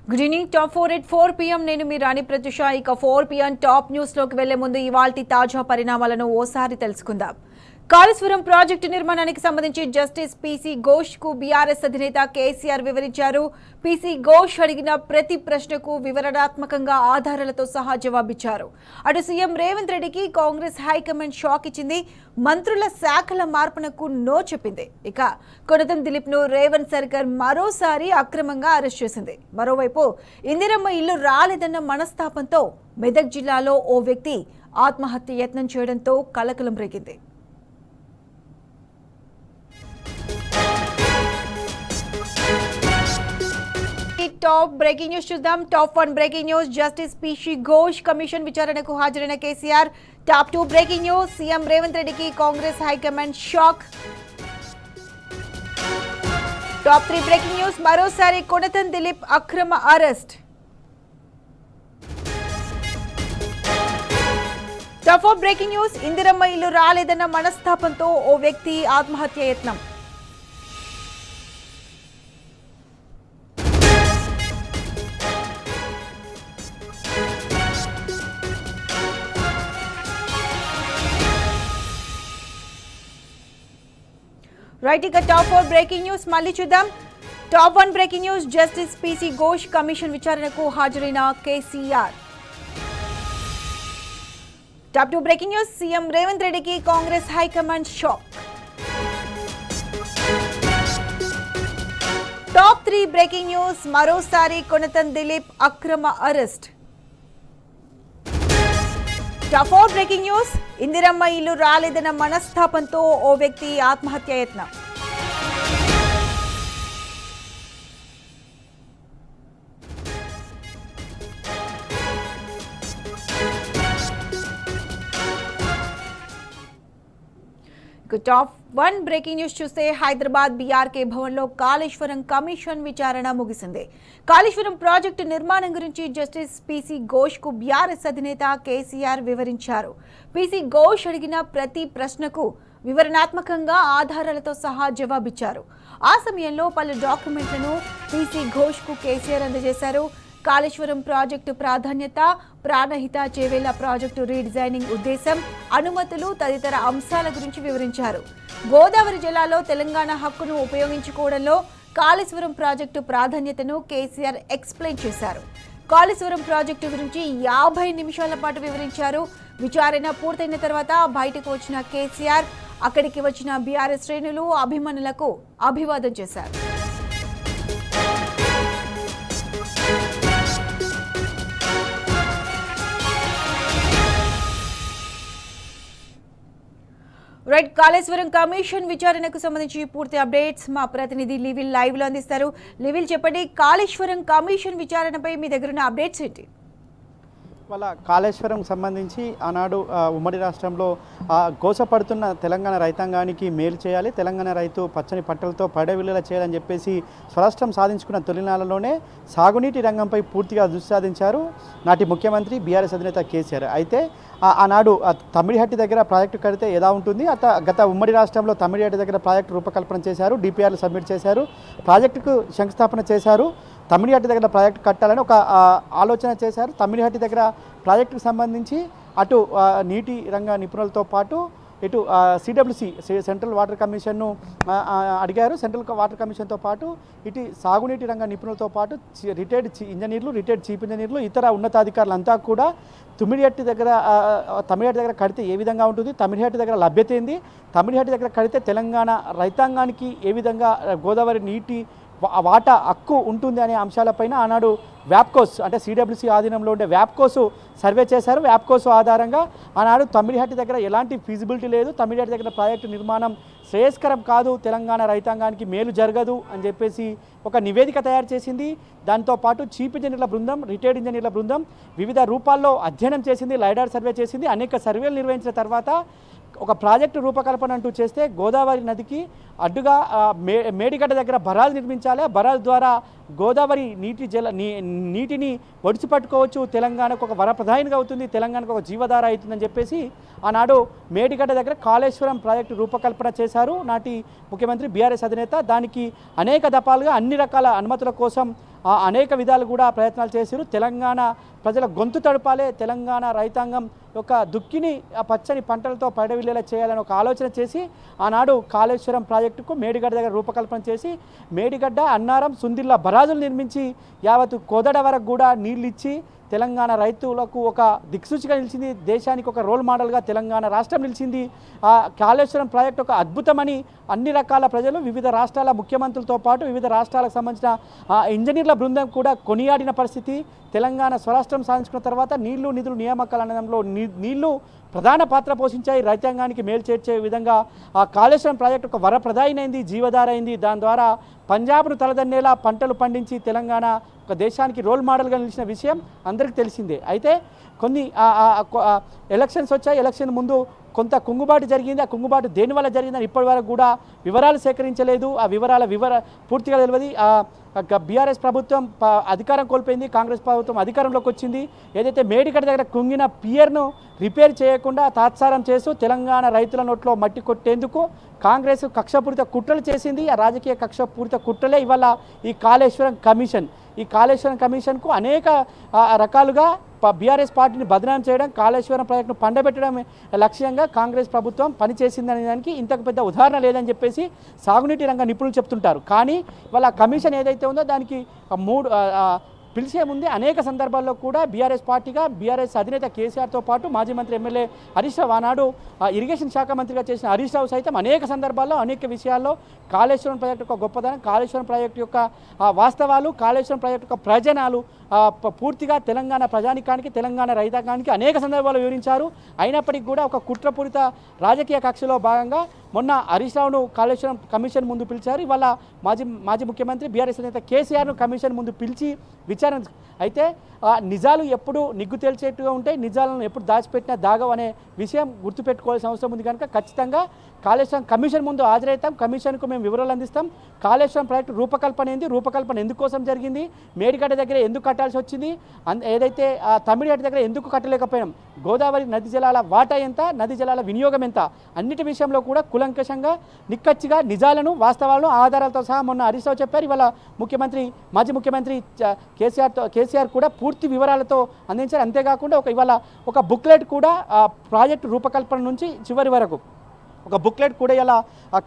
Good evening. Top 4 at 4 PM. నేను మీ రాణి ప్రత్యుష. ఇక 4 PM top news లోకి వెళ్లే ముందు ఇవాల్టి తాజా పరిణామాలను ఓసారి తెలుసుకుందాం. కాళేశ్వరం ప్రాజెక్టు నిర్మాణానికి సంబంధించి జస్టిస్ పీసీ ఘోష్ కు బీఆర్ఎస్ అధినేత కేసీఆర్ వివరించారు. పీసీ ఘోష్ అడిగిన ప్రతి ప్రశ్నకు వివరణాత్మకంగా ఆధారాలతో సహా జవాబిచ్చారు. అటు సీఎం రేవంత్ రెడ్డికి కాంగ్రెస్ హైకమాండ్ షాక్ ఇచ్చింది. మంత్రుల శాఖల మార్పునకు నో చెప్పింది. ఇక కొనతం దిలీప్ ను రేవంత్ సర్కార్ మరోసారి అక్రమంగా అరెస్ట్ చేసింది. మరోవైపు ఇందిరమ్మ ఇల్లు రాలేదన్న మనస్తాపంతో మెదక్ జిల్లాలో ఓ వ్యక్తి ఆత్మహత్య యత్నం చేయడంతో కలకలం రేగింది. టాప్ బ్రేకింగ్ న్యూస్ చూద్దాం. Top 1 breaking news. Justice PC Ghosh commission విచారణకు హాజరైన KCR. Top 2 breaking news. CM Revanth రెడ్డికి Congress high command shock. Top 3 breaking news. మరోసారి కొనతం దిలీప్ అక్రమ arrest. Top 4 breaking news. Indiramma ఇల్లు రాలేదన్న మనస్తాపంతో ఓ వ్యక్తి ఆత్మహత్య యత్నం. రైట్, ఇక టాప్ 4 బ్రేకింగ్ న్యూస్ మళ్ళీ చూద్దాం. Top 1 breaking news. Justice PC Ghosh commission విచారణకు హాజరైన KCR. Top 2 breaking news. CM Revanth రెడ్డికి Congress high command shock. Top 3 breaking news. మరోసారి కొనతం దిలీప్ అక్రమ arrest. Top 4 breaking news. Indiramma ఇల్లు రాలేదన్న మనస్తాపంతో ఓ వ్యక్తి ఆత్మహత్య యత్నం. టాప్ 1 బ్రేకింగ్ న్యూస్ చూస్తే హైదరాబాద్ బీఆర్కే భవన్లో కాళేశ్వరం కమిషన్ విచారణ ముగిసింది. కాళేశ్వరం ప్రాజెక్టు నిర్మాణం గురించి జస్టిస్ పీసీ ఘోష్ కు బీఆర్ఎస్ అధినేత కేసీఆర్ వివరించారు. పీసీ ఘోష్ అడిగిన ప్రతి ప్రశ్నకు వివరణాత్మకంగా ఆధారాలతో సహా జవాబిచ్చారు. ఆ సమయంలో పలు డాక్యుమెంట్లను పీసీ ఘోష్ కు కేసీఆర్ అందజేశారు. కాళేశ్వరం ప్రాజెక్టు ప్రాధాన్యత, ప్రాణహిత చేవేళ్ల ప్రాజెక్టు రీడిజైనింగ్ ఉద్దేశం, అనుమతులు తదితర అంశాల గురించి వివరించారు. గోదావరి జిల్లాలో తెలంగాణ హక్కును ఉపయోగించుకోవడంలో కాళేశ్వరం ప్రాజెక్టు ప్రాధాన్యతను కేసీఆర్ ఎక్స్ప్లెయిన్ చేశారు. కాళేశ్వరం ప్రాజెక్టు గురించి 50 నిమిషాల పాటు వివరించారు. విచారణ పూర్తయిన తర్వాత బయటకు వచ్చిన కేసీఆర్ అక్కడికి వచ్చిన బీఆర్ఎస్ శ్రేణులు, అభిమానులకు అభివాదం చేశారు. రైట్, కాళేశ్వరం కమిషన్ విచారణకు సంబంధించి పూర్తి అప్డేట్స్ మా ప్రతినిధి లివిల్ లైవ్ లో అందిస్తారు. లివిల్, చెప్పండి, కాళేశ్వరం కమిషన్ విచారణపై మీ దగ్గర ఉన్న అప్డేట్స్ ఏంటి? వాళ్ళ కాళేశ్వరం సంబంధించి ఆనాడు ఉమ్మడి రాష్ట్రంలో గోసపడుతున్న తెలంగాణ రైతాంగానికి మేలు చేయాలి, తెలంగాణ రైతు పచ్చని పట్టలతో పడవిల్లులా చేయాలని చెప్పేసి స్వరాష్ట్రం సాధించుకున్న తొలినాళ్లలోనే సాగునీటి రంగంపై పూర్తిగా దృష్టి సాధించారు నాటి ముఖ్యమంత్రి బీఆర్ఎస్ అధినేత కేసీఆర్. అయితే ఆనాడు తమిడిహట్టి దగ్గర ప్రాజెక్టు కడితే ఎలా ఉంటుంది, గత ఉమ్మడి రాష్ట్రంలో తమిడిహట్టి దగ్గర ప్రాజెక్టు రూపకల్పన చేశారు, డిపిఆర్లు సబ్మిట్ చేశారు, ప్రాజెక్టుకు శంకుస్థాపన చేశారు. తమిడిహట్టి దగ్గర ప్రాజెక్టు కట్టాలని ఒక ఆలోచన చేశారు. తమిడిహట్టి దగ్గర ప్రాజెక్టుకు సంబంధించి అటు నీటి రంగ నిపుణులతో పాటు ఇటు సిడబ్ల్యూసి సెంట్రల్ వాటర్ కమిషన్ను అడిగారు. సెంట్రల్ వాటర్ కమిషన్తో పాటు ఇటు సాగునీటి రంగ నిపుణులతో పాటు రిటైర్డ్ ఇంజనీర్లు, రిటైర్డ్ చీఫ్ ఇంజనీర్లు, ఇతర ఉన్నతాధికారులంతా కూడా తమిడిహట్టి దగ్గర కడితే ఏ విధంగా ఉంటుంది, తమిడిహట్టి దగ్గర లభ్యత ఏంది, తమిడిహట్టి దగ్గర కడితే తెలంగాణ రైతాంగానికి ఏ విధంగా గోదావరి నీటి వాటా హక్కు ఉంటుంది అనే అంశాలపైన ఆనాడు వ్యాప్కోస్ అంటే సిడబ్ల్యూసి ఆధీనంలో ఉండే వ్యాప్కోస్ సర్వే చేశారు. వ్యాప్కోస్ ఆధారంగా ఆనాడు తమిడిహట్టి దగ్గర ఎలాంటి ఫీజిబిలిటీ లేదు, తమిడిహట్టి దగ్గర ప్రాజెక్టు నిర్మాణం శ్రేయస్కరం కాదు, తెలంగాణ రైతాంగానికి మేలు జరగదు అని చెప్పేసి ఒక నివేదిక తయారు చేసింది. దాంతోపాటు చీఫ్ ఇంజనీర్ల బృందం, రిటైర్డ్ ఇంజనీర్ల బృందం వివిధ రూపాల్లో అధ్యయనం చేసింది, లైడార్ సర్వే చేసింది. అనేక సర్వేలు నిర్వహించిన తర్వాత ఒక ప్రాజెక్టు రూపకల్పన అంటూ చేస్తే గోదావరి నదికి అడ్డుగా మేడిగడ్డ దగ్గర బరాజు నిర్మించాలి. బరాజు ద్వారా గోదావరి నీటిని ఒడిసి పట్టుకోవచ్చు. తెలంగాణకు ఒక వరప్రధానిగా అవుతుంది, తెలంగాణకు ఒక జీవధార అవుతుందని చెప్పేసి ఆనాడు మేడిగడ్డ దగ్గర కాళేశ్వరం ప్రాజెక్టు రూపకల్పన చేశారు నాటి ముఖ్యమంత్రి బీఆర్ఎస్ అధినేత. దానికి అనేక దఫాలుగా అన్ని రకాల అనుమతుల కోసం అనేక విధాలు కూడా ప్రయత్నాలు చేశారు. తెలంగాణ ప్రజల గొంతు తడపాలే, తెలంగాణ రైతాంగం యొక్క దుక్కిని పచ్చని పంటలతో పడవిల్లేలా చేయాలని ఒక ఆలోచన చేసి ఆనాడు కాళేశ్వరం ప్రాజెక్టుకు మేడిగడ్డ దగ్గర రూపకల్పన చేసి మేడిగడ్డ, అన్నారం, సుందిళ్ళ బరాజులు నిర్మించి యావత్తు కోదడ వరకు కూడా నీళ్ళు ఇచ్చి తెలంగాణ రైతులకు ఒక దిక్సూచిగా నిలిచింది. దేశానికి ఒక రోల్ మోడల్గా తెలంగాణ రాష్ట్రం నిలిచింది. కాళేశ్వరం ప్రాజెక్టు ఒక అద్భుతమని అన్ని రకాల ప్రజలు, వివిధ రాష్ట్రాల ముఖ్యమంత్రులతో పాటు వివిధ రాష్ట్రాలకు సంబంధించిన ఇంజనీర్ల బృందం కూడా కొనియాడిన పరిస్థితి. తెలంగాణ స్వరాష్ట్రం సాధించుకున్న తర్వాత నీళ్లు, నిధులు, నియామకాల అనడంలో నీళ్లు ప్రధాన పాత్ర పోషించాయి. రైతాంగానికి మేలు చేర్చే విధంగా ఆ కాళేశ్వరం ప్రాజెక్టు ఒక వరప్రదాయమైంది, జీవధార అయింది. దాని ద్వారా పంజాబ్ను తలదన్నేలా పంటలు పండించి తెలంగాణ ఒక దేశానికి రోల్ మోడల్గా నిలిచిన విషయం అందరికీ తెలిసిందే. అయితే కొన్ని ఎలక్షన్స్ వచ్చాయి. ఎలక్షన్ ముందు కొంత కుంగుబాటు జరిగింది. ఆ కుంగుబాటు దేనివల్ల జరిగిందని ఇప్పటి వరకు కూడా వివరాలు సేకరించలేదు. ఆ వివరాల పూర్తిగా తెలియదు. బీఆర్ఎస్ ప్రభుత్వం అధికారం కోల్పోయింది, కాంగ్రెస్ ప్రభుత్వం అధికారంలోకి వచ్చింది. ఏదైతే మేడిగడ్డ దగ్గర కుంగిన పియర్ను రిపేర్ చేయకుండా తాత్సారం చేస్తూ తెలంగాణ రైతుల నోట్లో మట్టి కొట్టేందుకు కాంగ్రెస్ కక్షపూరిత కుట్రలు చేసింది. ఆ రాజకీయ కక్షపూరిత కుట్రలే ఇవాళ ఈ కాళేశ్వరం కమిషన్. ఈ కాళేశ్వరం కమిషన్కు అనేక రకాలుగా బీఆర్ఎస్ పార్టీని బదనాం చేయడం, కాళేశ్వరం ప్రాజెక్టును పండబెట్టడం లక్ష్యంగా కాంగ్రెస్ ప్రభుత్వం పనిచేసిందనే దానికి ఇంతకు పెద్ద ఉదాహరణ లేదని చెప్పేసి సాగునీటి రంగ నిపుణులు చెప్తుంటారు. కానీ వాళ్ళ కమిషన్ ఏదైతే ఉందో దానికి పిలిచే ముందే అనేక సందర్భాల్లో కూడా బీఆర్ఎస్ పార్టీగా బీఆర్ఎస్ అధినేత కేసీఆర్తో పాటు మాజీ మంత్రి ఎమ్మెల్యే హరీష్ రావు, ఆనాడు ఇరిగేషన్ శాఖ మంత్రిగా చేసిన హరీష్ రావు సైతం అనేక సందర్భాల్లో అనేక విషయాల్లో కాళేశ్వరం ప్రాజెక్టు యొక్క గొప్పదనం, కాళేశ్వరం ప్రాజెక్టు యొక్క వాస్తవాలు, కాళేశ్వరం ప్రాజెక్టు యొక్క ప్రయోజనాలు పూర్తిగా తెలంగాణ ప్రజానికానికి, తెలంగాణ రైతాంగానికి అనేక సందర్భాల్లో వివరించారు. అయినప్పటికీ కూడా ఒక కుట్రపూరిత రాజకీయ కక్షలో భాగంగా మొన్న హరీష్ రావును కాళేశ్వరం కమిషన్ ముందు పిలిచారు. ఇవాళ మాజీ ముఖ్యమంత్రి బీఆర్ఎస్ నేత కేసీఆర్ను కమిషన్ ముందు పిలిచి విచారణ. అయితే నిజాలు ఎప్పుడు నిగ్గు తేల్చేట్టుగా ఉంటాయి, నిజాలను ఎప్పుడు దాచిపెట్టినా దాగవు అనే విషయం గుర్తుపెట్టుకోవాల్సిన అవసరం ఉంది. కనుక ఖచ్చితంగా కాళేశ్వరం కమిషన్ ముందు హాజరవుతాం, కమిషన్కు మేము వివరాలు అందిస్తాం. కాళేశ్వరం ప్రాజెక్టు రూపకల్పన ఏంది, రూపకల్పన ఎందుకోసం జరిగింది, మేడిగడ్డ దగ్గర ఎందుకు కట్టాల్సి వచ్చింది, ఏదైతే తమిళనాడు దగ్గర ఎందుకు కట్టలేకపోయినాం, గోదావరి నది జలాల వాటా ఎంత, నది జలాల వినియోగం ఎంత, అన్నిటి విషయంలో కూడా కులంకషంగా నిక్కచ్చిగా నిజాలను, వాస్తవాలను, ఆధారాలతో సహా మొన్న హరీష్ రావు చెప్పారు. ఇవాళ మాజీ ముఖ్యమంత్రి కేసీఆర్ కూడా పూర్తి వివరాలతో అందించారు. అంతేకాకుండా ఇవాళ ఒక బుక్లెట్ కూడా ప్రాజెక్టు రూపకల్పన నుంచి చివరి వరకు ఒక బుక్లెట్ కూడా ఇలా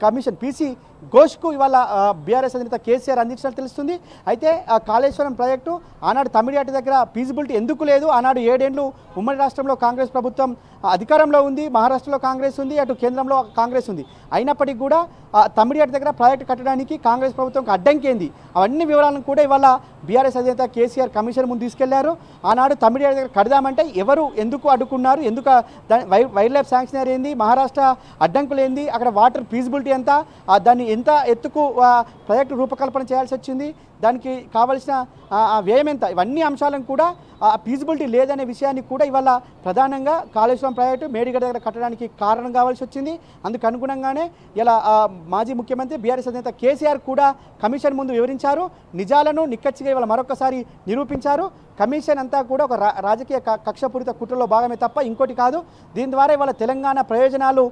కమిషన్ పీసీ ఘోష్కు ఇవాళ బీఆర్ఎస్ అధినేత కేసీఆర్ అందించినట్టు తెలుస్తుంది. అయితే ఆ కాళేశ్వరం ప్రాజెక్టు ఆనాడు తమిళనాడు దగ్గర ఫీజిబిలిటీ ఎందుకు లేదు, ఆనాడు 7 ఏళ్ళు ఉమ్మడి రాష్ట్రంలో కాంగ్రెస్ ప్రభుత్వం అధికారంలో ఉంది, మహారాష్ట్రలో కాంగ్రెస్ ఉంది, అటు కేంద్రంలో కాంగ్రెస్ ఉంది. అయినప్పటికీ కూడా తమిళనాడు దగ్గర ప్రాజెక్టు కట్టడానికి కాంగ్రెస్ ప్రభుత్వంకి అడ్డంకేంది, అవన్నీ వివరాలను కూడా ఇవాళ బీఆర్ఎస్ అధినేత కేసీఆర్ కమిషన్ ముందు తీసుకెళ్లారు. ఆనాడు తమిళనాడు దగ్గర కడదామంటే ఎవరు ఎందుకు అడ్డుకున్నారు, ఎందుకు వైల్డ్ లైఫ్ శాంక్షనరీ ఏంది, మహారాష్ట్ర అడ్డంకులు ఏంది, అక్కడ వాటర్ ఫీజిబిలిటీ ఎంత, దాన్ని ఎంత ఎత్తుకు ప్రాజెక్టు రూపకల్పన చేయాల్సి వచ్చింది, దానికి కావలసిన వ్యయం ఎంత, ఇవన్నీ అంశాలను కూడా ఫీజిబిలిటీ లేదనే విషయాన్ని కూడా ఇవాళ ప్రధానంగా కాళేశ్వరం ప్రాజెక్టు మేడిగడ్డ దగ్గర కట్టడానికి కారణం కావాల్సి వచ్చింది. అందుకు అనుగుణంగానే ఇలా మాజీ ముఖ్యమంత్రి బీఆర్ఎస్ అధినేత కేసీఆర్ కూడా కమిషన్ ముందు వివరించారు, నిజాలను నిక్కచ్చిగా ఇవాళ మరొకసారి నిరూపించారు. కమిషన్ అంతా కూడా ఒక రాజకీయ కక్షపూరిత కుట్రలో భాగమే తప్ప ఇంకోటి కాదు. దీని ద్వారా ఇవాళ తెలంగాణ ప్రయోజనాలు,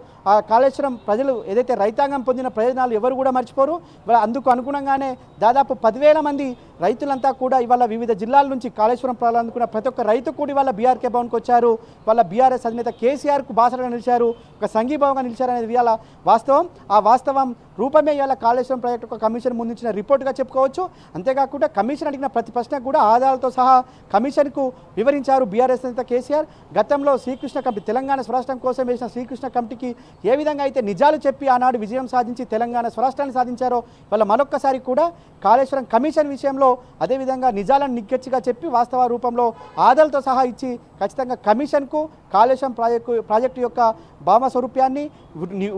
కాళేశ్వరం ప్రజలు ఏదైతే రైతాంగం పొందిన ప్రయోజనాలు ఎవరు కూడా మర్చిపోరు. ఇవాళ అందుకు అనుగుణంగానే దాదాపు 10,000 మంది రైతులంతా కూడా ఇవాళ వివిధ జిల్లాల నుంచి కాళేశ్వరం ప్రాజెక్టు అందుకున్న ప్రతి ఒక్క రైతు కూడా ఇవాళ బీఆర్కే భవన్కి వచ్చారు. వాళ్ళ బీఆర్ఎస్ అధినేత కేసీఆర్కు బాసటగా నిలిచారు, ఒక సంఘీభావంగా నిలిచారనేది ఇవాళ వాస్తవం. ఆ వాస్తవం రూపమే ఇవాళ కాళేశ్వరం ప్రాజెక్టు ఒక కమిషన్ ముందుంచిన రిపోర్టుగా చెప్పుకోవచ్చు. అంతేకాకుండా కమిషన్ అడిగిన ప్రతి ప్రశ్నకు కూడా ఆధారాలతో సహా కమిషన్కు వివరించారు బీఆర్ఎస్ నేత కేసీఆర్. గతంలో శ్రీకృష్ణ కమిటీ, తెలంగాణ స్వరాష్ట్రం కోసం వేసిన శ్రీకృష్ణ కమిటీకి ఏ విధంగా అయితే నిజాలు చెప్పి ఆనాడు విజయం సాధించి తెలంగాణ స్వరాష్ట్రాన్ని సాధించారో వాళ్ళ మరొక్కసారి కూడా కాళేశ్వరం కమిషన్ కమిషన్ విషయంలో అదేవిధంగా నిజాలను నిగ్గచ్చిగా చెప్పి వాస్తవ రూపంలో ఆధారాలతో సహా ఇచ్చి ఖచ్చితంగా కమిషన్కు కాళేశ్వరం ప్రాజెక్టు యొక్క భామ స్వరూప్యాన్ని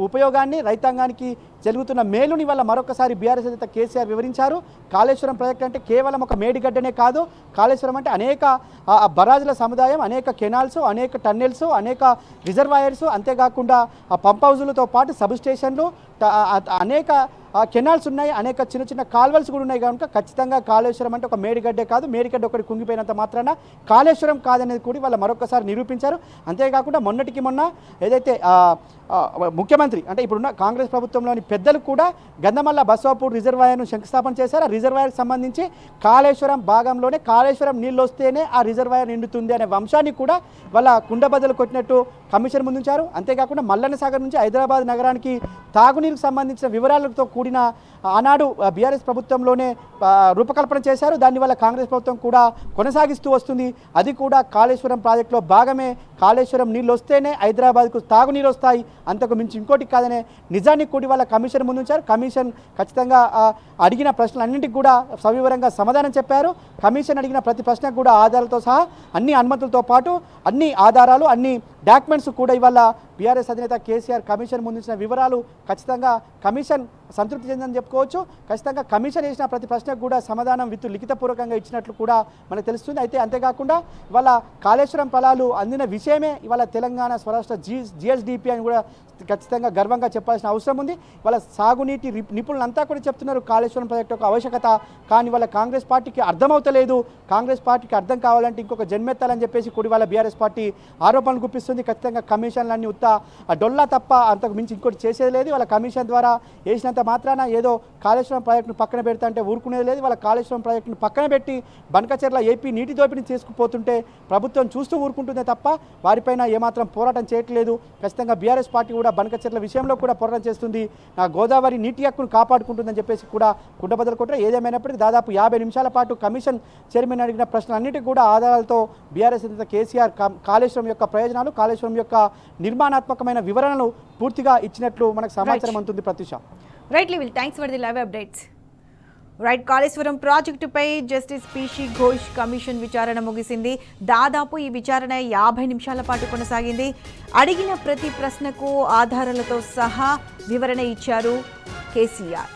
ఉపయోగాన్ని రైతాంగానికి జరుగుతున్న మేలుని వల్ల మరొకసారి బీఆర్ఎస్ అధినేత కేసీఆర్ వివరించారు. కాళేశ్వరం ప్రాజెక్టు అంటే కేవలం ఒక మేడిగడ్డనే కాదు, కాళేశ్వరం అంటే అనేక బరాజుల సముదాయం, అనేక కెనాల్స్, అనేక టన్నెల్స్, అనేక రిజర్వాయర్స్, అంతేకాకుండా ఆ పంప్ హౌజులతో పాటు సబ్ స్టేషన్లు, అనేక కెనాల్స్ ఉన్నాయి, అనేక చిన్న చిన్న కాల్వల్స్ కూడా ఉన్నాయి. కనుక ఖచ్చితంగా కాళేశ్వరం అంటే ఒక మేడిగడ్డే కాదు, మేడిగడ్డ ఒకటి కుంగిపోయినంత మాత్రాన కాళేశ్వరం కాదనేది కూడా వాళ్ళు మరొకసారి నిరూపించారు. అంతేకాకుండా మొన్నటికి మొన్న ఏదైతే ముఖ్యమంత్రి అంటే ఇప్పుడున్న కాంగ్రెస్ ప్రభుత్వంలోని పెద్దలు కూడా గంధమల్ల బసవాపూర్ రిజర్వాయర్ను శంకుస్థాపన చేశారు. ఆ రిజర్వాయర్కి సంబంధించి కాళేశ్వరం భాగంలోనే కాళేశ్వరం నీళ్ళు వస్తేనే ఆ రిజర్వాయర్ నిండుతుంది అనే వంశాన్ని కూడా వాళ్ళ కుండబద్దలు కొట్టినట్టు కమిషన్ ముందుంచారు. అంతేకాకుండా మల్లన్న సాగర్ నుంచి హైదరాబాద్ నగరానికి తాగునీరుకు సంబంధించిన వివరాలతో కూడిన ఆనాడు బీఆర్ఎస్ ప్రభుత్వంలోనే రూపకల్పన చేశారు. దానివల్ల కాంగ్రెస్ ప్రభుత్వం కూడా కొనసాగిస్తూ వస్తుంది. అది కూడా కాళేశ్వరం ప్రాజెక్టులో భాగమే. కాళేశ్వరం నీళ్ళు వస్తేనే హైదరాబాద్కు తాగునీరు వస్తాయి, అంతకు మించి ఇంకోటి కాదనే నిజాన్ని కూడా వాళ్ళ కమిషన్ ముందుంచారు. కమిషన్ ఖచ్చితంగా అడిగిన ప్రశ్నలన్నింటికి కూడా సవివరంగా సమాధానం చెప్పారు. కమిషన్ అడిగిన ప్రతి ప్రశ్నకు కూడా ఆధారాలతో సహా అన్ని అనుమతులతో పాటు అన్ని ఆధారాలు, అన్ని డాక్యుమెంట్స్ కూడా ఇవాళ బీఆర్ఎస్ అధినేత కేసీఆర్ కమిషన్ ముందుంచిన వివరాలు ఖచ్చితంగా కమిషన్ సంతృప్తి చెందని చెప్పుకోవచ్చు. ఖచ్చితంగా కమిషన్ వేసిన ప్రతి ప్రశ్నకు కూడా సమాధానం లిఖితపూర్వకంగా ఇచ్చినట్లు కూడా మనకు తెలుస్తుంది. అయితే అంతేకాకుండా ఇవాళ కాళేశ్వరం ఫలాలు అందిన విషయమే ఇవాళ తెలంగాణ స్వరాష్ట్ర జిఎస్డిపి అని కూడా ఖచ్చితంగా గర్వంగా చెప్పాల్సిన అవసరం ఉంది. వాళ్ళ సాగునీటి నిపుణులంతా కూడా చెప్తున్నారు కాళేశ్వరం ప్రాజెక్టు యొక్క ఆవశ్యకత. కానీ వాళ్ళ కాంగ్రెస్ పార్టీకి అర్థమవుతలేదు. కాంగ్రెస్ పార్టీకి అర్థం కావాలంటే ఇంకొక జన్మెత్తాలని చెప్పేసి కూడా వాళ్ళ బీఆర్ఎస్ పార్టీ ఆరోపణలు గుప్పిస్తుంది. ఖచ్చితంగా కమిషన్లన్నీ ఉత్తా డొల్లా తప్ప అంతకు మించి ఇంకోటి చేసేది లేదు. వాళ్ళ కమిషన్ ద్వారా వేసినంత మాత్రాన ఏదో కాళేశ్వరం ప్రాజెక్టును పక్కన పెడతా అంటే ఊరుకునేది లేదు. వాళ్ళ కాళేశ్వరం ప్రాజెక్టును పక్కన పెట్టి బనకచెర్ల ఏపీ నీటి దోపిడీని తీసుకుపోతుంటే ప్రభుత్వం చూస్తూ ఊరుకుంటుందే తప్ప వారిపైన ఏమాత్రం పోరాటం చేయట్లేదు. ఖచ్చితంగా బీఆర్ఎస్ పార్టీ కూడా బనకచెర్ల విషయంలో కూడా పోరాటం చేస్తుంది. గోదావరి నీటి హక్కును కాపాడుకుంటుందని చెప్పేసి కూడా కుండబద్దలు కొట్టారు. ఏదేమైనప్పటికీ దాదాపు 50 నిమిషాల పాటు కమిషన్ చైర్మన్ అడిగిన ప్రశ్నలన్నిటికీ కూడా ఆధారాలతో బీఆర్ఎస్ అధినేత కేసీఆర్ కాళేశ్వరం యొక్క ప్రయోజనాలు, కాళేశ్వరం యొక్క నిర్మాణాత్మకమైన వివరణలు పూర్తిగా ఇచ్చినట్లు మనకు సమాచారం అందుతుంది. ప్రత్యూష. రైట్ లివిల్, thanks for the live updates. Right, Kaleshwaram ప్రాజెక్టుపై జస్టిస్ పీసీ ఘోష్ కమిషన్ విచారణ ముగిసింది. దాదాపు ఈ విచారణ 50 నిమిషాల పాటు కొనసాగింది. అడిగిన ప్రతి ప్రశ్నకు ఆధారాలతో సహా వివరణ ఇచ్చారు కేసీఆర్.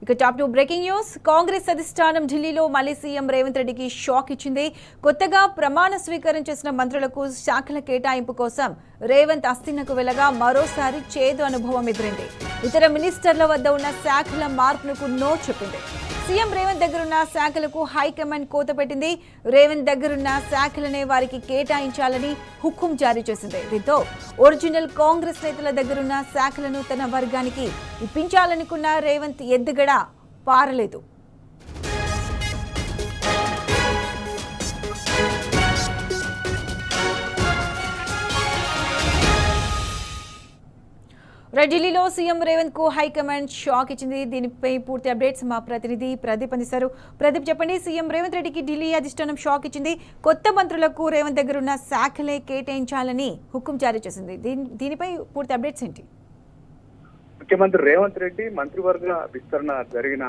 ఇక టాప్ 2 బ్రేకింగ్ న్యూస్. కాంగ్రెస్ అధిష్టానం ఢిల్లీలో మళ్లీ సీఎం రేవంత్ రెడ్డికి షాక్ ఇచ్చింది. కొత్తగా ప్రమాణ స్వీకారం చేసిన మంత్రులకు శాఖల కేటాయింపు కోసం రేవంత్ అస్థినకు వెళ్లగా మరోసారి చేదు అనుభవం ఎదురైంది. ఇతర మినిస్టర్ల వద్ద ఉన్న శాఖల మార్పునకు నో చెప్పింది. సీఎం రేవంత్ దగ్గరున్న శాఖలకు హైకమాండ్ కోత పెట్టింది. రేవంత్ దగ్గరున్న శాఖలనే వారికి కేటాయించాలని హుకుం జారీ చేసింది. దీంతో ఒరిజినల్ కాంగ్రెస్ నేతల దగ్గరున్న శాఖలను తన వర్గానికి ఇప్పించాలనుకున్న రేవంత్ ఎద్దుగడ పారలేదు. ఢిల్లీలో సీఎం రేవంత్ కు హైకమాండ్ షాక్ ఇచ్చింది. దీనిపై పూర్తి అప్డేట్స్ మా ప్రతినిధి ప్రదీప్ అందిస్తారు. ప్రదీప్, చెప్పండి. సీఎం రేవంత్ రెడ్డికి ఢిల్లీ అధిష్టానం షాక్ ఇచ్చింది. కొత్త మంత్రులకు రేవంత్ దగ్గర ఉన్న శాఖలే కేటాయించాలని హుకుం జారీ చేసింది. దీనిపై పూర్తి అప్డేట్స్ ఏంటి? ముఖ్యమంత్రి రేవంత్ రెడ్డి మంత్రివర్గ విస్తరణ జరిగిన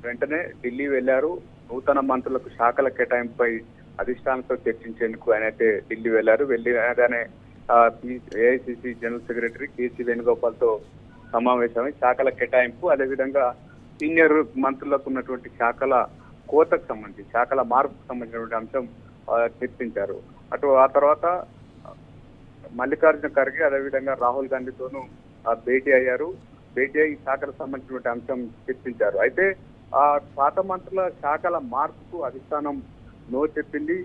వెంటనే ఢిల్లీ వెళ్లారు. నూతన మంత్రులకు శాఖల కేటాయింపుపై అధిష్టానంతో చర్చించేందుకు ఆయన అయితే ఢిల్లీ వెళ్లారు. వెళ్ళగానే AICC general secretary KC Venugopal తో సమావేశమై శాఖల కేటాయింపు, అదేవిధంగా సీనియర్ మంత్రులకు ఉన్నటువంటి శాఖల కోతకు సంబంధించి, శాఖల మార్పుకు సంబంధించినటువంటి అంశం చర్చించారు. అటు ఆ తర్వాత మల్లికార్జున ఖర్గే అదేవిధంగా రాహుల్ గాంధీతోనూ భేటీ అయ్యారు. భేటీ అయ్యి శాఖలకు సంబంధించినటువంటి అంశం చర్చించారు. అయితే ఆ పాత మంత్రుల శాఖల మార్పుకు అధిష్టానం నో చెప్పింది.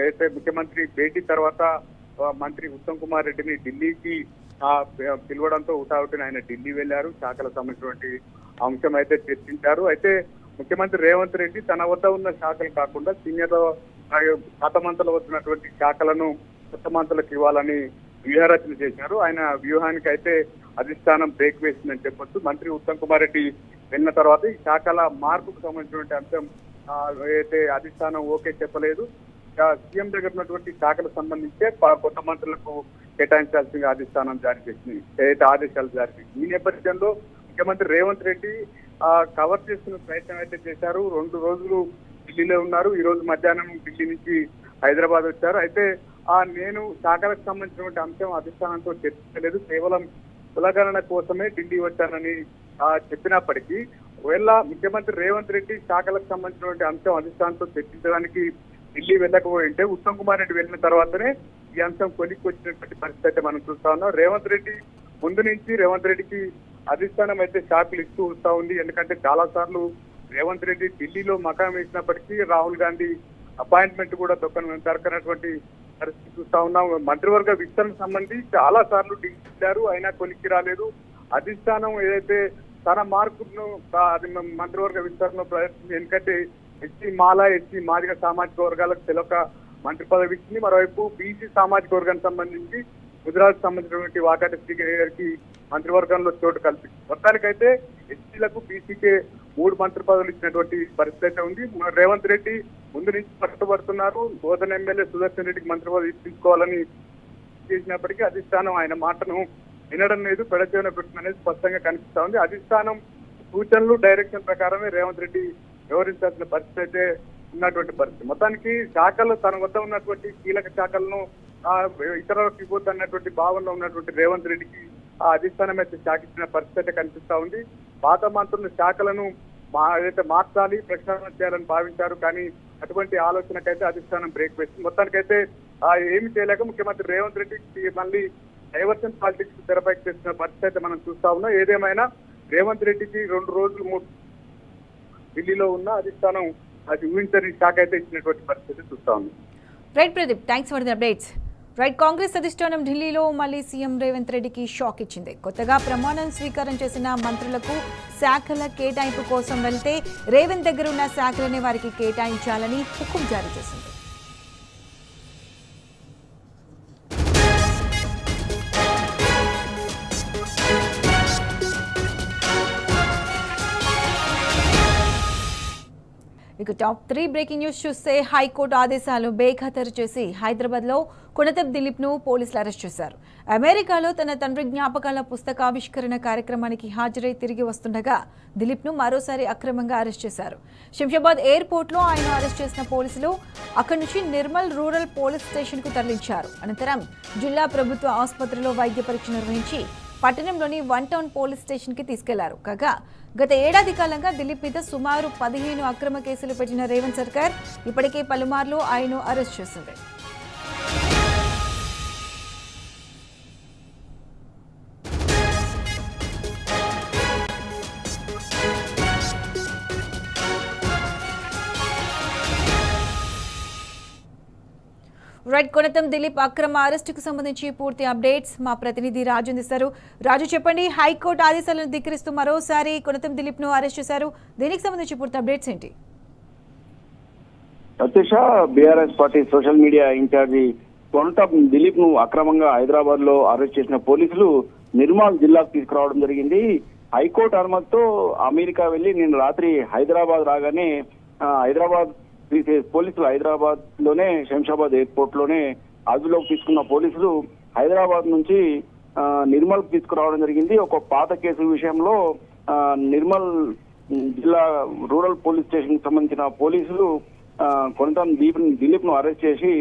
అయితే ముఖ్యమంత్రి భేటీ తర్వాత మంత్రి ఉత్తమ్ కుమార్ రెడ్డిని ఢిల్లీకి పిలవడంతో హుటాహుటిన ఆయన ఢిల్లీ వెళ్లారు. శాఖలకు సంబంధించినటువంటి అంశం అయితే చర్చించారు. అయితే ముఖ్యమంత్రి రేవంత్ రెడ్డి తన వద్ద ఉన్న శాఖలు కాకుండా సీనియర్ పాత మంత్రుల వద్ద ఉన్నటువంటి శాఖలను కొత్త మంత్రులకు ఇవ్వాలని వ్యూహరచన చేశారు. ఆయన వ్యూహానికి అయితే అధిష్టానం బ్రేక్ వేసిందని చెప్పొచ్చు. మంత్రి ఉత్తమ్ కుమార్ రెడ్డి వెళ్ళిన తర్వాత ఈ శాఖల మార్పుకు సంబంధించినటువంటి అంశం అయితే అధిష్టానం ఓకే చెప్పలేదు. సీఎం దగ్గర ఉన్నటువంటి శాఖలకు సంబంధించే కొత్త మంత్రులకు కేటాయించాల్సిందిగా అధిష్టానం జారీ చేసింది, ఏదైతే ఆదేశాలు జారీ చేసింది. ఈ నేపథ్యంలో ముఖ్యమంత్రి రేవంత్ రెడ్డి కవర్ చేస్తున్న ప్రయత్నం అయితే చేశారు. 2 రోజులు ఢిల్లీలో ఉన్నారు. ఈ రోజు మధ్యాహ్నం ఢిల్లీ నుంచి హైదరాబాద్ వచ్చారు. అయితే నేను శాఖలకు సంబంధించినటువంటి అంశం అధిష్టానంతో చర్చించలేదు, కేవలం కులగణన కోసమే ఢిల్లీ వచ్చానని చెప్పినప్పటికీ ఒకవేళ ముఖ్యమంత్రి రేవంత్ రెడ్డి శాఖలకు సంబంధించినటువంటి అంశం అధిష్టానంతో చర్చించడానికి ఢిల్లీ వెళ్ళకపోయి ఉంటే ఉత్తమ్ కుమార్ రెడ్డి వెళ్ళిన తర్వాతనే ఈ అంశం కొలిక్కి వచ్చినటువంటి పరిస్థితి అయితే మనం చూస్తా ఉన్నాం. రేవంత్ రెడ్డి ముందు నుంచి రేవంత్ రెడ్డికి అధిష్టానం అయితే షాకులు ఇస్తూ వస్తా ఉంది. ఎందుకంటే చాలా సార్లు రేవంత్ రెడ్డి ఢిల్లీలో మకాం వేసినప్పటికీ రాహుల్ గాంధీ అపాయింట్మెంట్ కూడా దొరకనటువంటి పరిస్థితి చూస్తా ఉన్నాం. మంత్రివర్గ విస్తరణ సంబంధించి చాలా సార్లు ఢిల్లీ వెళ్ళారు, అయినా కొలిక్కి రాలేదు. అధిష్టానం ఏదైతే తన మార్పును అది మంత్రివర్గ విస్తరణ ప్రయత్నం, ఎందుకంటే ఎస్సీ మాల, ఎస్సీ మాదిగ సామాజిక వర్గాలకు తెలొక మంత్రి పదవి ఇచ్చింది. మరోవైపు బీసీ సామాజిక వర్గానికి సంబంధించి గుజరాత్ సంబంధించినటువంటి వాకాటి శ్రీగిరి గారికి మంత్రివర్గంలో చోటు కల్పించింది. మొత్తానికైతే ఎస్సీలకు బీసీకే 3 మంత్రి పదవులు ఇచ్చినటువంటి పరిస్థితి అయితే ఉంది. రేవంత్ రెడ్డి ముందు నుంచి పట్టుబడుతున్నారు. బోధన ఎమ్మెల్యే సుదర్శన్ రెడ్డికి మంత్రి పదవి ఇప్పించుకోవాలని చేసినప్పటికీ అధిష్టానం ఆయన మాటను వినడం లేదు, పెడచేవన పెట్టిననేది స్పష్టంగా కనిపిస్తా ఉంది. అధిష్టానం సూచనలు, డైరెక్షన్ ప్రకారమే రేవంత్ రెడ్డి వ్యవహరించాల్సిన పరిస్థితి అయితే ఉన్నటువంటి పరిస్థితి. మొత్తానికి శాఖలు తన వద్ద ఉన్నటువంటి కీలక శాఖలను ఇతరులకు ఇవ్వద్దు అన్నటువంటి భావనలో ఉన్నటువంటి రేవంత్ రెడ్డికి అధిష్టానం అయితే శాఖ ఇచ్చిన పరిస్థితి అయితే కనిపిస్తా ఉంది. పాత మంత్రుల శాఖలను ఏదైతే మార్చాలి, ప్రక్షాళన చేయాలని భావించారు, కానీ అటువంటి ఆలోచనకైతే అధిష్టానం బ్రేక్ వేసింది. మొత్తానికైతే ఏమి చేయలేక ముఖ్యమంత్రి రేవంత్ రెడ్డి మళ్ళీ డైవర్షన్ పాలిటిక్స్ తెరపైకి తెచ్చిన పరిస్థితి అయితే మనం చూస్తా ఉన్నాం. ఏదేమైనా రేవంత్ రెడ్డికి 2 రోజులు ఢిల్లీలో ఉన్న అధిష్టానం అది ఊహించని శాఖ అయితే ఇచ్చినటువంటి పరిస్థితి చూస్తా ఉన్నాం. Right Pradeep, thanks for the updates. Right, Congress అధిష్టానం ఢిల్లీలో మళ్ళీ సీఎం రేవంత్ రెడ్డికి షాక్ ఇచ్చింది. కొత్తగా ప్రమాణం స్వీకారం చేసిన మంత్రులకు శాఖల కేటాయింపు కోసం వెళ్తే రేవంత్ దగ్గర ఉన్న శాఖలనే వారికి కేటాయించాలని హుకుం జారీ చేసింది. ఇక టాప్ 3 బ్రేకింగ్ న్యూస్ చూస్తే హైకోర్టు ఆదేశాలు బేఖాతరు చేసి హైదరాబాద్లో కొనతబ్ దిలీప్ను పోలీసులు అరెస్ట్ చేశారు. అమెరికాలో తన తండ్రి జ్ఞాపకాల పుస్తకావిష్కరణ కార్యక్రమానికి హాజరై తిరిగి వస్తుండగా దిలీప్ను మరోసారి అక్రమంగా అరెస్ట్ చేశారు. శంషాబాద్ ఎయిర్పోర్ట్లో ఆయన అరెస్ట్ చేసిన పోలీసులు అక్కడి నుంచి నిర్మల్ రూరల్ పోలీస్ స్టేషన్కు తరలించారు. అనంతరం జిల్లా ప్రభుత్వ ఆసుపత్రిలో వైద్య పరీక్ష నిర్వహించి పట్టణంలోని 1 టౌన్ పోలీస్ స్టేషన్కి తీసుకెళ్లారు. కాగా గత ఏడాది కాలంగా దిలీప్ మీద సుమారు 15 అక్రమ కేసులు పెట్టిన రేవంత్ సర్కార్ ఇప్పటికే పలుమార్లు ఆయన్ను అరెస్ట్ చేసింది. రైట్, కొనతం దిలీప్ అక్రమ అరెస్టుకు సంబంధించి పూర్తి అప్డేట్స్ మా ప్రతినిధి రాజు అందిస్తారు. రాజు చెప్పండి, హైకోర్టు ఆదేశాలను ధిక్కరిస్తూ మరోసారి కొనతం దిలీప్ ను అరెస్ట్ చేశారు. దీనికి సంబంధించి పూర్తి అప్డేట్స్ ఏంటి? Satish, BRS party social media incharge Konatham Dileep ను అక్రమంగా హైదరాబాద్ లో అరెస్ట్ చేసిన పోలీసులు నిర్మల్ జిల్లాకు తీసుకురావడం జరిగింది. హైకోర్టు అనుమతితో అమెరికా వెళ్లి నిన్న రాత్రి హైదరాబాద్ రాగానే పోలీసులు హైదరాబాద్ లోనే శంషాబాద్ ఎయిర్పోర్ట్ లోనే అదుపులోకి తీసుకున్న పోలీసులు హైదరాబాద్ నుంచి నిర్మల్ తీసుకురావడం జరిగింది. ఒక పాత కేసు విషయంలో నిర్మల్ జిల్లా రూరల్ పోలీస్ స్టేషన్ కి సంబంధించిన పోలీసులు కొనతం దిలీప్ ను అరెస్ట్ చేసి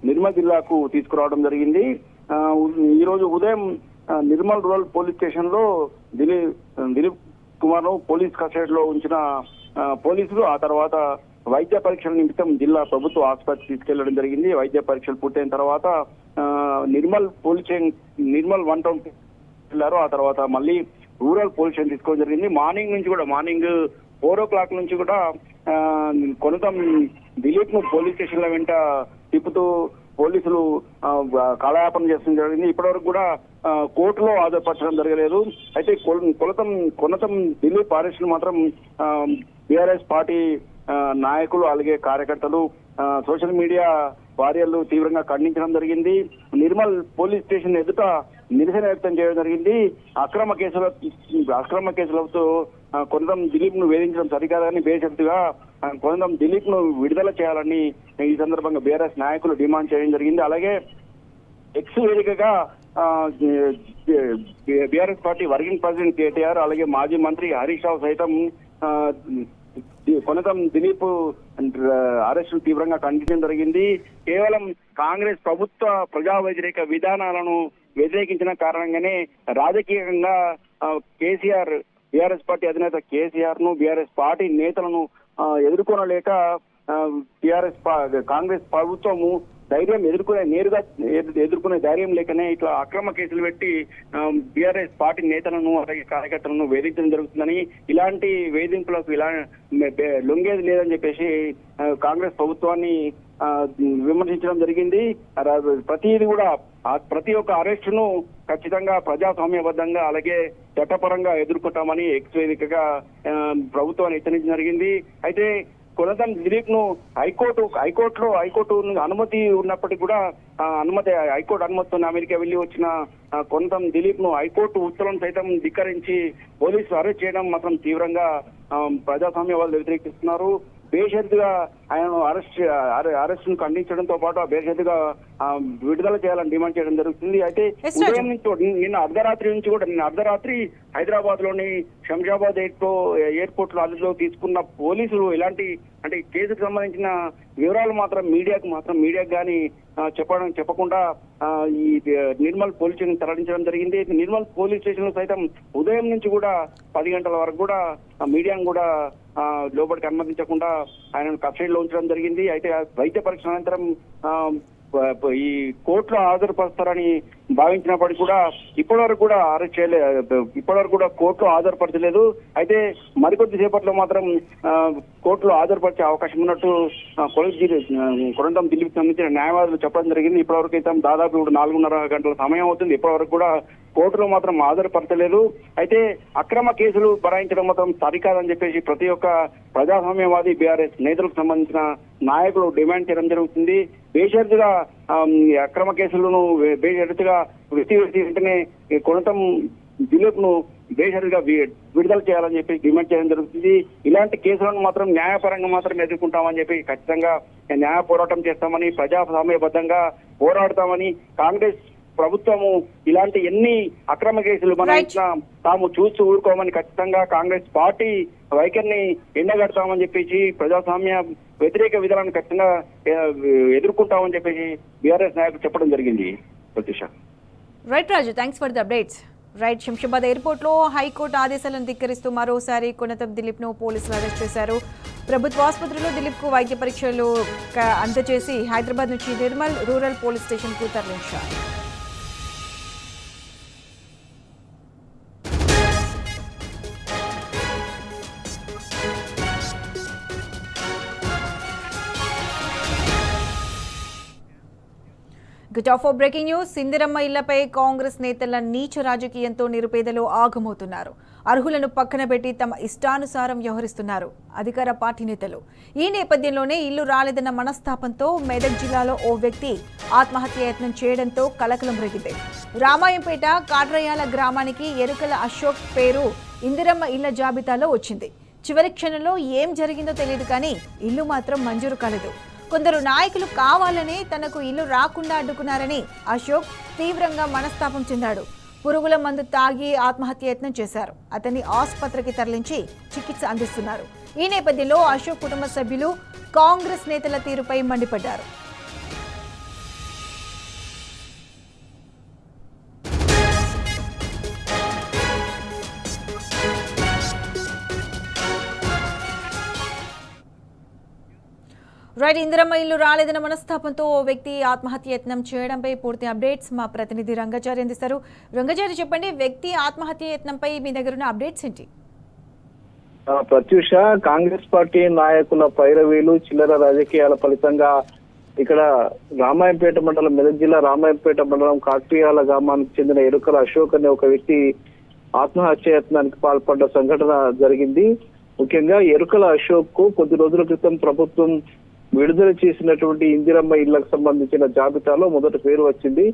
నిర్మల్ జిల్లాకు తీసుకురావడం జరిగింది. ఈ రోజు ఉదయం నిర్మల్ రూరల్ పోలీస్ స్టేషన్ లో దిలీప్ కుమార్ ను పోలీస్ కస్టడీలో ఉంచిన పోలీసులు ఆ తర్వాత వైద్య పరీక్షల నిమిత్తం జిల్లా ప్రభుత్వ ఆసుపత్రికి తీసుకెళ్లడం జరిగింది. వైద్య పరీక్షలు పూర్తయిన తర్వాత నిర్మల్ 1 టౌన్ వెళ్లారు. ఆ తర్వాత మళ్ళీ రూరల్ పోలీస్ స్టేషన్ తీసుకోవడం జరిగింది. మార్నింగ్ 4 o'clock నుంచి కూడా కొనతం దిలీప్ ను పోలీస్ స్టేషన్ల వెంట తిప్పుతూ పోలీసులు కాలయాపన చేస్తడం జరిగింది. ఇప్పటివరకు కూడా కోర్టులో హాజరుపరచడం జరగలేదు. అయితే కొనతం దిలీప్ అరెస్టును మాత్రం బీఆర్ఎస్ పార్టీ నాయకులు అలాగే కార్యకర్తలు సోషల్ మీడియా వారియర్లు తీవ్రంగా ఖండించడం జరిగింది. నిర్మల్ పోలీస్ స్టేషన్ ఎదుట నిరసన వ్యక్తం చేయడం జరిగింది. అక్రమ కేసులతో కొనతం దిలీప్ ను వేధించడం సరికాదని బేషరతుగా కొనందం దిలీప్ ను విడుదల చేయాలని ఈ సందర్భంగా బీఆర్ఎస్ నాయకులు డిమాండ్ చేయడం జరిగింది. అలాగే ఎక్స్ వేదికగా BRS party working president KTR అలాగే మాజీ మంత్రి హరీష్ రావు సైతం కొనతం దిలీప్ అరెస్టు తీవ్రంగా ఖండించడం జరిగింది. కేవలం కాంగ్రెస్ ప్రభుత్వ ప్రజా వ్యతిరేక విధానాలను వ్యతిరేకించిన కారణంగానే రాజకీయంగా కేసీఆర్ బీఆర్ఎస్ పార్టీ అధినేత కేసీఆర్ ను బీఆర్ఎస్ పార్టీ నేతలను ఎదుర్కొనలేక కాంగ్రెస్ ప్రభుత్వము ధైర్యం నేరుగా ఎదుర్కొనే ధైర్యం లేకనే ఇట్లా అక్రమ కేసులు పెట్టి బీఆర్ఎస్ పార్టీ నేతలను అలాగే కార్యకర్తలను వేధించడం జరుగుతుందని, ఇలాంటి వేధింపులకు లొంగేది లేదని చెప్పేసి కాంగ్రెస్ ప్రభుత్వాన్ని విమర్శించడం జరిగింది. ప్రతి ఒక్క అరెస్టును ఖచ్చితంగా ప్రజాస్వామ్యబద్ధంగా అలాగే చట్టపరంగా ఎదుర్కొంటామని ఎక్స్ వేదికగా ప్రభుత్వాన్ని హెచ్చరించడం జరిగింది. అయితే కొనతం దిలీప్ ను హైకోర్టు అనుమతి ఉన్నప్పటికీ కూడా హైకోర్టు అనుమతితో అమెరికా వెళ్లి వచ్చిన కొనతం దిలీప్ ను హైకోర్టు ఉత్తర్వులను సైతం ధిక్కరించి పోలీసులు అరెస్ట్ చేయడం మాత్రం తీవ్రంగా ప్రజాస్వామ్యవాదులు వ్యతిరేకిస్తున్నారు. బేషరతుగా ఆయన అరెస్ట్ ను ఖండించడంతో పాటు బేషరతుగా విడుదల చేయాలని డిమాండ్ చేయడం జరుగుతుంది. అయితే ఉదయం నుంచి నిన్న అర్ధరాత్రి హైదరాబాద్ లోని శంషాబాద్ ఎయిర్పోర్ట్ లో అదుపులో తీసుకున్న పోలీసులు ఎలాంటి అంటే కేసుకు సంబంధించిన వివరాలు మాత్రం మీడియాకు కానీ చెప్పకుండా ఈ నిర్మల్ పోలీస్ స్టేషన్ తరలించడం జరిగింది. నిర్మల్ పోలీస్ స్టేషన్ లో సైతం ఉదయం నుంచి కూడా 10 గంటల వరకు కూడా మీడియాను కూడా లోపలికి అనుమతించకుండా ఆయనను కస్టడీలో ఉంచడం జరిగింది. అయితే వైద్య పరీక్ష అనంతరం ఈ కోర్టులో హాజరుపరుస్తారని భావించినప్పటికీ కూడా ఇప్పటివరకు కూడా అరెస్ట్ చేయలేదు, ఇప్పటివరకు కూడా కోర్టులో హాజరుపరచలేదు. అయితే మరికొద్ది సేపట్లో మాత్రం కోర్టులో హాజరుపరిచే అవకాశం ఉన్నట్టు కొనందం దిలీప్ సంబంధించిన న్యాయవాదులు చెప్పడం జరిగింది. ఇప్పటివరకు అయితే దాదాపు 4.5 గంటల సమయం అవుతుంది. ఇప్పటివరకు కూడా కోర్టులో మాత్రం హాజరుపరచలేదు. అయితే అక్రమ కేసులు బరాయించడం మాత్రం సరికాదని చెప్పేసి ప్రతి ఒక్క ప్రజాస్వామ్యవాది బీఆర్ఎస్ నేతలకు సంబంధించిన నాయకులు డిమాండ్ చేయడం జరుగుతుంది. బేషరతుగా అక్రమ కేసులను బేషరతుగా వెంటనే కొనతం దిలీప్ ను బేషరతుగా విడుదల చేయాలని చెప్పి డిమాండ్ చేయడం జరుగుతుంది. ఇలాంటి కేసులను మాత్రం న్యాయపరంగా మాత్రం ఎదుర్కొంటామని చెప్పి ఖచ్చితంగా న్యాయ పోరాటం చేస్తామని, ప్రజాస్వామ్యబద్ధంగా పోరాడతామని, కాంగ్రెస్ ప్రభుత్వము ఇలాంటి ఎన్ని అక్రమ కేసులు బనాయించినా తాము చూస్తూ ఊరుకోమని ఖచ్చితంగా కాంగ్రెస్ పార్టీ వైఖరిని ఎండగడతామని చెప్పేసి ప్రజాస్వామ్య వ్యతిరేక విధానాన్ని ఖచ్చితంగా ఎదుర్కొంటామని చెప్పేసి బీఆర్ఎస్ నాయకులు చెప్పడం జరిగింది. Pratyusha. Right Raju, thanks for the updates. Right, Shamshabad airport లో హైకోర్టు ఆదేశాలను ధిక్కరిస్తూ మరోసారి కొనతం దిలీప్ ను పోలీసులు అరెస్ట్ చేశారు. ప్రభుత్వ ఆసుపత్రిలో దిలీప్ కు వైద్య పరీక్షలు అందజేసి హైదరాబాద్ నుంచి నిర్మల్ రూరల్ పోలీస్ స్టేషన్ కు తరలించారు. Breaking news. ఇందిరమ్మ ఇళ్లపై కాంగ్రెస్ నేతల నీచ రాజకీయంతో నిరుపేదలు ఆగమవుతున్నారు. అర్హులను పక్కన పెట్టి తమ ఇష్టానుసారం వ్యవహరిస్తున్నారు అధికార పార్టీ నేతలు. ఈ నేపథ్యంలోనే ఇల్లు రాలేదన్న మనస్తాపంతో మెదక్ జిల్లాలో ఓ వ్యక్తి ఆత్మహత్యాయత్నం చేయడంతో కలకలం రేగింది. రామాయంపేట కాట్రయాల గ్రామానికి ఎరుకల అశోక్ పేరు ఇందిరమ్మ ఇళ్ల జాబితాలో వచ్చింది. చివరి క్షణంలో ఏం జరిగిందో తెలియదు కానీ ఇల్లు మాత్రం మంజూరు కాలేదు. కొందరు నాయకులు కావాలనే తనకు ఇల్లు రాకుండా అడ్డుకున్నారని అశోక్ తీవ్రంగా మనస్తాపం చెందాడు. పురుగుల మందు తాగి ఆత్మహత్యాయత్నం చేశారు. అతన్ని ఆసుపత్రికి తరలించి చికిత్స అందిస్తున్నారు. ఈ నేపథ్యంలో అశోక్ కుటుంబ సభ్యులు కాంగ్రెస్ నేతల తీరుపై మండిపడ్డారు. రైట్, ఇందిరమ్మ ఇల్లు రాలేదన్న మనస్తాపంతో ఓ వ్యక్తి ఆత్మహత్యయత్నం చేయడంపై పూర్తి అప్డేట్స్ మా ప్రతినిధి రంగచారి అందిస్తారు. రంగచారి, చెప్పండి, వ్యక్తి ఆత్మహత్యయత్నంపై మీ దగ్గర ఉన్న అప్డేట్స్ ఏంటి? ప్రత్యూష, కాంగ్రెస్ పార్టీ నాయకుల పైరవీలు చిల్లర రాజకీయాల ఫలితంగా ఇక్కడ రామాయంపేట మండలం, మెదక్ జిల్లా రామాయంపేట మండలం కాట్రియాల గ్రామానికి చెందిన ఎరుకల అశోక్ అనే ఒక వ్యక్తి ఆత్మహత్యయత్నానికి పాల్పడ్డ సంఘటన జరిగింది. ముఖ్యంగా ఎరుకల అశోక్ కు కొద్ది రోజుల క్రితం ప్రభుత్వం విడుదల చేసినటువంటి ఇందిరమ్మ ఇళ్లకు సంబంధించిన జాబితాలో మొదటి పేరు వచ్చింది.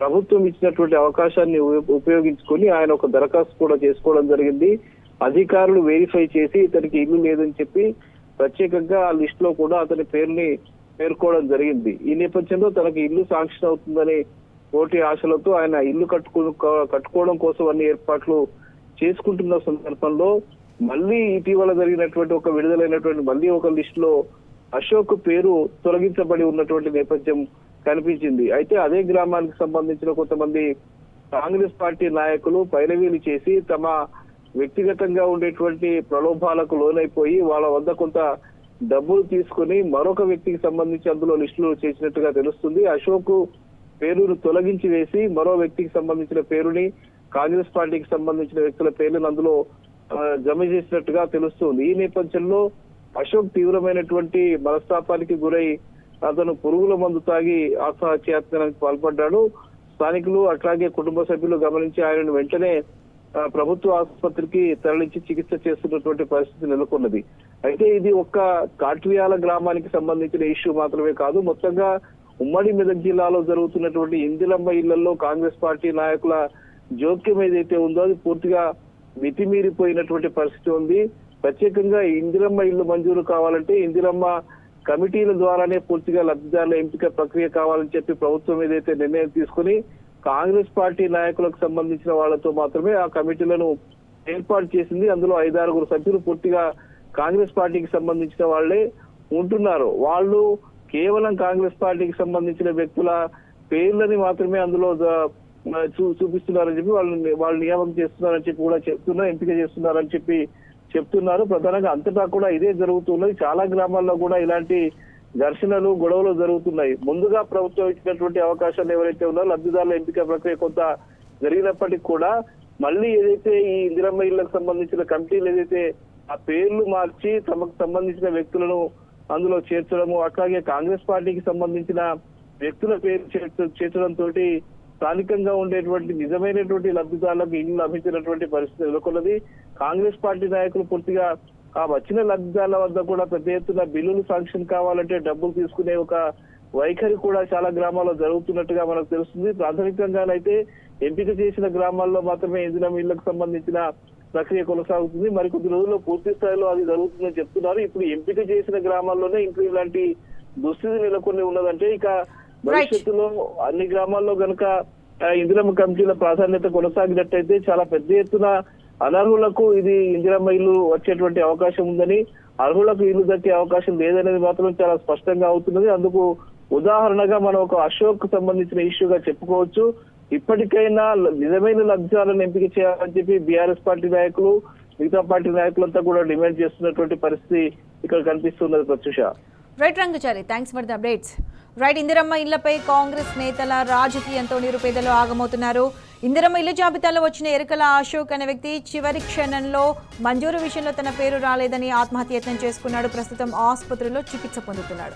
ప్రభుత్వం ఇచ్చినటువంటి అవకాశాన్ని ఉపయోగించుకొని ఆయన ఒక దరఖాస్తు కూడా చేసుకోవడం జరిగింది. అధికారులు వెరిఫై చేసి ఇతనికి ఇల్లు లేదని చెప్పి ప్రత్యేకంగా ఆ లిస్ట్ లో కూడా అతని పేరుని పేర్కోవడం జరిగింది. ఈ నేపథ్యంలో తనకి ఇల్లు శాంక్షన్ అవుతుందని కోటి ఆశలతో ఆయన ఇల్లు కట్టుకోవడం కోసం అన్ని ఏర్పాట్లు చేసుకుంటున్న సందర్భంలో మళ్ళీ ఇటీవల జరిగినటువంటి ఒక విడుదలైనటువంటి మళ్ళీ ఒక లిస్ట్ లో అశోక్ పేరు తొలగించబడి ఉన్నటువంటి నేపథ్యం కనిపించింది. అయితే అదే గ్రామానికి సంబంధించిన కొంతమంది కాంగ్రెస్ పార్టీ నాయకులు పైరవీలు చేసి తమ వ్యక్తిగతంగా ఉండేటువంటి ప్రలోభాలకు లోనైపోయి వాళ్ళ వద్ద కొంత డబ్బులు తీసుకుని మరొక వ్యక్తికి సంబంధించి అందులో లిస్టులు చేసినట్టుగా తెలుస్తుంది. అశోక్ పేరును తొలగించి వేసి మరో వ్యక్తికి సంబంధించిన పేరుని కాంగ్రెస్ పార్టీకి సంబంధించిన వ్యక్తుల పేర్లను అందులో జమ చేసినట్టుగా తెలుస్తుంది. ఈ నేపథ్యంలో అశోక్ తీవ్రమైనటువంటి మనస్తాపానికి గురై అతను పురుగుల మందు తాగి ఆత్మహత్యాయత్నానికి పాల్పడ్డాడు. స్థానికులు అట్లాగే కుటుంబ సభ్యులు గమనించి ఆయనను వెంటనే ప్రభుత్వ ఆసుపత్రికి తరలించి చికిత్స చేస్తున్నటువంటి పరిస్థితి నెలకొన్నది. అయితే ఇది ఒక్క కాట్వియాల గ్రామానికి సంబంధించిన ఇష్యూ మాత్రమే కాదు, మొత్తంగా ఉమ్మడి మెదక్ జిల్లాలో జరుగుతున్నటువంటి ఇందిరమ్మ ఇళ్లలో కాంగ్రెస్ పార్టీ నాయకుల జోక్యం ఏదైతే ఉందో అది పూర్తిగా మితిమీరిపోయినటువంటి పరిస్థితి ఉంది. ప్రత్యేకంగా ఇందిరమ్మ ఇళ్లు మంజూరు కావాలంటే ఇందిరమ్మ కమిటీల ద్వారానే పూర్తిగా లబ్ధిదారుల ఎంపిక ప్రక్రియ కావాలని చెప్పి ప్రభుత్వం ఏదైతే నిర్ణయం తీసుకుని కాంగ్రెస్ పార్టీ నాయకులకు సంబంధించిన వాళ్లతో మాత్రమే ఆ కమిటీలను ఏర్పాటు చేసింది. అందులో 5-6 సభ్యులు పూర్తిగా కాంగ్రెస్ పార్టీకి సంబంధించిన వాళ్లే ఉంటున్నారు. వాళ్ళు కేవలం కాంగ్రెస్ పార్టీకి సంబంధించిన వ్యక్తుల పేర్లని మాత్రమే అందులో చూపిస్తున్నారని చెప్పి వాళ్ళు నియామకం చేస్తున్నారని చెప్పి కూడా చెప్తున్నారు, ఎంపిక చేస్తున్నారని చెప్పి చెప్తున్నారు. ప్రధానంగా అంతటా కూడా ఇదే జరుగుతున్నది. చాలా గ్రామాల్లో కూడా ఇలాంటి ఘర్షణలు గొడవలు జరుగుతున్నాయి. ముందుగా ప్రభుత్వం ఇచ్చినటువంటి అవకాశాలు ఎవరైతే ఉన్నారో లబ్ధిదారుల ఎంపిక ప్రక్రియ కొంత జరిగినప్పటికీ కూడా మళ్ళీ ఏదైతే ఈ ఇందిరమ్మ ఇళ్లకు సంబంధించిన కమిటీలు ఏదైతే ఆ పేర్లు మార్చి తమకు సంబంధించిన వ్యక్తులను అందులో చేర్చడము, అట్లాగే కాంగ్రెస్ పార్టీకి సంబంధించిన వ్యక్తుల పేరు చేర్చడంతో స్థానికంగా ఉండేటువంటి నిజమైనటువంటి లబ్ధిదారులకు ఇల్లు లభించినటువంటి పరిస్థితి నెలకొన్నది. కాంగ్రెస్ పార్టీ నాయకులు పూర్తిగా ఆ వచ్చిన లబ్ధిదారుల వద్ద కూడా పెద్ద ఎత్తున బిల్లులు శాంక్షన్ కావాలంటే డబ్బులు తీసుకునే ఒక వైఖరి కూడా చాలా గ్రామాల్లో జరుగుతున్నట్టుగా మనకు తెలుస్తుంది. ప్రాథమికంగానైతే ఎంపిక చేసిన గ్రామాల్లో మాత్రమే ఇందిరమ్మ ఇళ్లకు సంబంధించిన ప్రక్రియ కొనసాగుతుంది. మరికొద్ది రోజుల్లో పూర్తి స్థాయిలో అది జరుగుతుందని చెప్తున్నారు. ఇప్పుడు ఎంపిక చేసిన గ్రామాల్లోనే ఇంకా ఇలాంటి దుస్థితి నెలకొని ఉన్నదంటే ఇక భవిష్యత్తులో అన్ని గ్రామాల్లో గనుక ఇందిరమ్మ కమిటీల ప్రాధాన్యత కొనసాగినట్టయితే చాలా పెద్ద ఎత్తున అనర్హులకు ఇది ఇందిరమ్మ ఇల్లు వచ్చేటువంటి అవకాశం ఉందని, అర్హులకు ఇల్లు దక్కే అవకాశం లేదనేది మాత్రం చాలా స్పష్టంగా అవుతున్నది. అందుకు ఉదాహరణగా మనం ఒక అశోక్ సంబంధించిన ఇష్యూగా చెప్పుకోవచ్చు. ఇప్పటికైనా నిజమైన లబ్ధిదారులను ఎంపిక చేయాలని చెప్పి బీఆర్ఎస్ పార్టీ నాయకులు మిగతా పార్టీ నాయకులంతా కూడా డిమాండ్ చేస్తున్నటువంటి పరిస్థితి ఇక్కడ కనిపిస్తున్నది. Pratyusha. Right Rangachari, thanks for the updates. Right, Indiramma ఇళ్లపై కాంగ్రెస్ నేతల రాజకీయంతో నిరుపేదలు ఆగమవుతున్నారు. ఇందిరమ్మ ఇళ్ల జాబితాలో వచ్చిన ఎరకల అశోక్ అనే వ్యక్తి చివరి క్షణంలో మంజూరు విషయంలో తన పేరు రాలేదని ఆత్మహత్యయత్నం చేసుకున్నాడు. ప్రస్తుతం ఆసుపత్రిలో చికిత్స పొందుతున్నాడు.